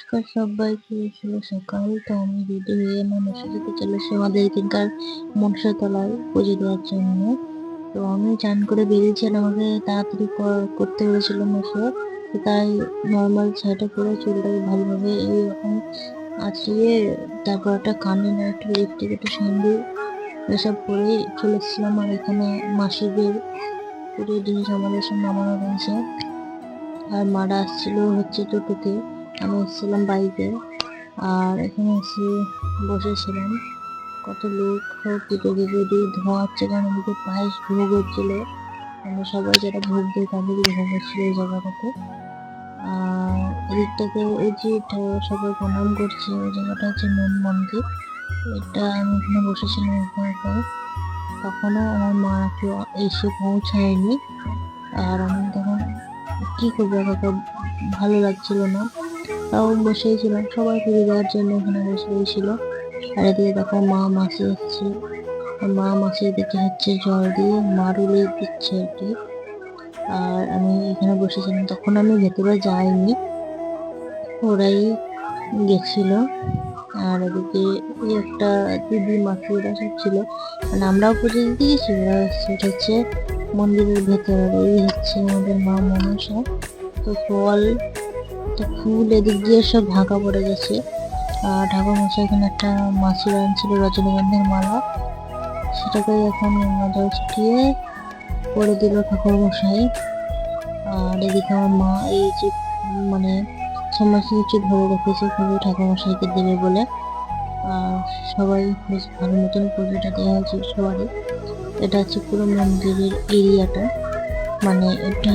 নমস্কার সবাইকে, শুভ সকাল। তো আমি রেডি হয়ে আমার মেসের সাথে চলে এসেছি আমাদের এখানকার মনসা তলায় পুজো দেওয়ার জন্য। তো আমি চান করে বেরিয়েছি আর আমাকে তাড়াতাড়ি করতে হয়েছিল মেসে, তো তাই নর্মাল শাড়িটা পরে চুলটাকে ভালোভাবে এইরকম আঁচড়িয়ে তারপর একটা কানে না একটু লিপস্টিক একটু সিঁদুর এসব পরে চলে এসেছিলাম। আর এখানে মাসিদের পুরো জিনিস আমাদের সব নামানো রয়েছে। আর মারা আসছিল হচ্ছে টোটোতে, আমি এসেছিলাম বাইকে। আর এখানে এসে বসেছিলাম, কত লোক পুজো পুজো দিয়ে ধোঁয়া হচ্ছে, কারণ এদিকে পায়েস ভোগ হচ্ছিল। আমরা সবাই যারা ভোগ দিয়ে তাদেরই ভোগ হচ্ছিল এই জায়গাটাতে। আর এদিকটাতে এই যে সবাই প্রণাম করছে, ওই জায়গাটা হচ্ছে মেন মন্দির। এটা আমি এখানে বসেছিলাম এখানে, তখনও আমার মা একটু এসে পৌঁছায়নি। আর আমি তখন কি করবো, একা ভালো লাগছিল না, তাও বসেই ছিলাম। সবাই পুজো দেওয়ার জন্য এখানে বসেই ছিল। আর এদিকে দেখো মা মাসি এসছে, মা মাসি এদিকে হচ্ছে জল দিয়ে মারুলি দিচ্ছে আর কি। আর আমি এখানে বসেছিলাম, তখন আমি ভেতরে যাইনি, ওরাই গেছিল। আর এদিকে এই একটা দিদি মাসি ওরা সব ছিল, মানে আমরাও পুজো দিতে গেছি, ওরা সেটা হচ্ছে মন্দিরের ভেতরে। এই হচ্ছে আমাদের মা মনসা। তো ফল তো ফুল এদিক দিয়ে সব ঢাকা পড়ে গেছে। আর ঠাকুর মশাই এখানে একটা মাসির আনছিল রজনীগন্ধার মালা, সেটাকে এখন জল ছিটিয়ে করে দিল ঠাকুর মশাই। আর এদিকে আমার মা এই যে মানে সমস্ত কিছু ধরে রেখেছে পুজো ঠাকুর মশাইকে দেবে বলে। আর সবাই বেশ ভালো মতন পুজোটা দেওয়া হয়েছে সবারই। এটা হচ্ছে পুরো মন্দিরের এরিয়াটা, মানে এটা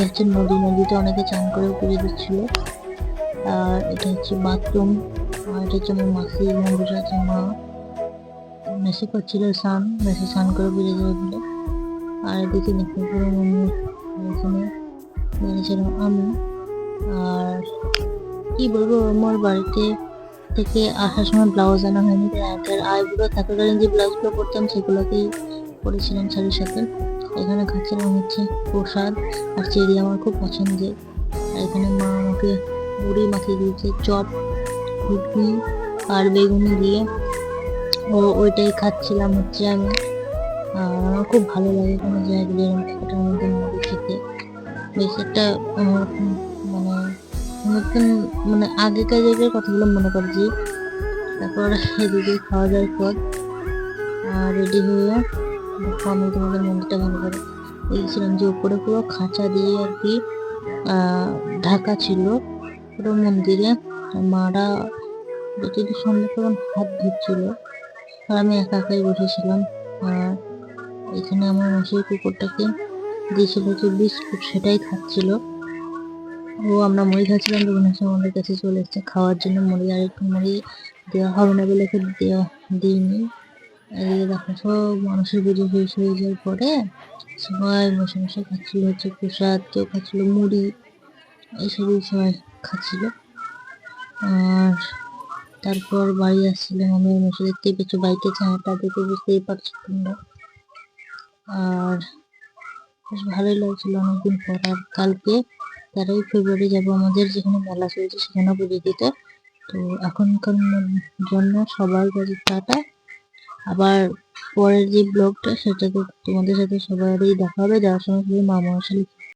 হচ্ছে নদীতে অনেকে চান করে পুজো দিচ্ছিল। আর এটা হচ্ছে বাথরুম। আর এটা হচ্ছে আমার মাসি, বসে আছে মা, মেসে করছিল মেসে স্নান করে বেরিয়ে যাবে বলে। আর এদিকে দেখো পুরো মন্দির, এখানে বেরিয়েছিলাম আমি। আর কি বলবো, আমার বাড়িতে থেকে আসার সময় ব্লাউজ আনা হয়নি, আগের আইবুড়ো থাকাকালীন যে ব্লাউজগুলো পরতাম সেগুলোকেই পরেছিলাম শাড়ির সাথে। এখানে খাচ্ছিলাম হচ্ছে প্রসাদ আর চেরি, আমার খুব পছন্দের। আর এখানে মা আমাকে মুড়ি মাখিয়ে দিয়েছে, চপ ঘুগনি আর বেগুনি দিয়ে, ওইটাই খাচ্ছিলাম হচ্ছে আমি। আর আমার খুব ভালো লাগে কোনো জায়গায় এরকম প্যাকেটের মধ্যে মুড়ি খেতে, বেশ একটা মানে নতুন, মানে আগেকার জায়গার কথাগুলো মনে করছি। তারপর এদিকে খাওয়া দাওয়ার পর রেডি হয়ে দেখো আমি তোমাদের মন্দিরটা ভালো করে দেখেছিলাম যে উপরে পুরো খাঁচা দিয়ে আর কি ঢাকা ছিল পুরো মন্দিরে। মারা যদি সন্ধ্যা তখন হাত ধুচ্ছিল, আর আমি একা একাই বসেছিলাম। আর এখানে আমার মাসির কুকুরটাকে দিয়েছিল যে বিস্কুট, সেটাই খাচ্ছিল ও। আমরা মুড়ি খাচ্ছিলাম, তখন এসে আমাদের কাছে চলে এসছে খাওয়ার জন্য মুড়ি। আর একটু মুড়ি দেওয়া হবে না বলে দিইনি। এদিকে দেখো সব মানুষের পুজো শেষ হয়ে যাওয়ার পরে সবাই বসে বসে খাচ্ছিল হচ্ছে প্রসাদ, কেউ খাচ্ছিল মুড়ি, এইসবই সবাই খাচ্ছিল। আর তারপর বাড়ি আসছিলাম আমি, মেসে দেখতেই পেয়েছো বাইকে ছায়াটা দেখে বুঝতেই পারছো তোমরা। আর বেশ ভালোই লাগছিল অনেকদিন পর। আর কালকে 13ই ফেব্রুয়ারি যাবো আমাদের যেখানে মেলা চলছে সেখানে পুজো দিতে। তো এখনকার জন্য সবার কাছে টাটা। আবার পরের যে ব্লগটা সেটা তো তোমাদের সাথে সবারই দেখা হবে, যাওয়ার সময় শুধু মা মনসা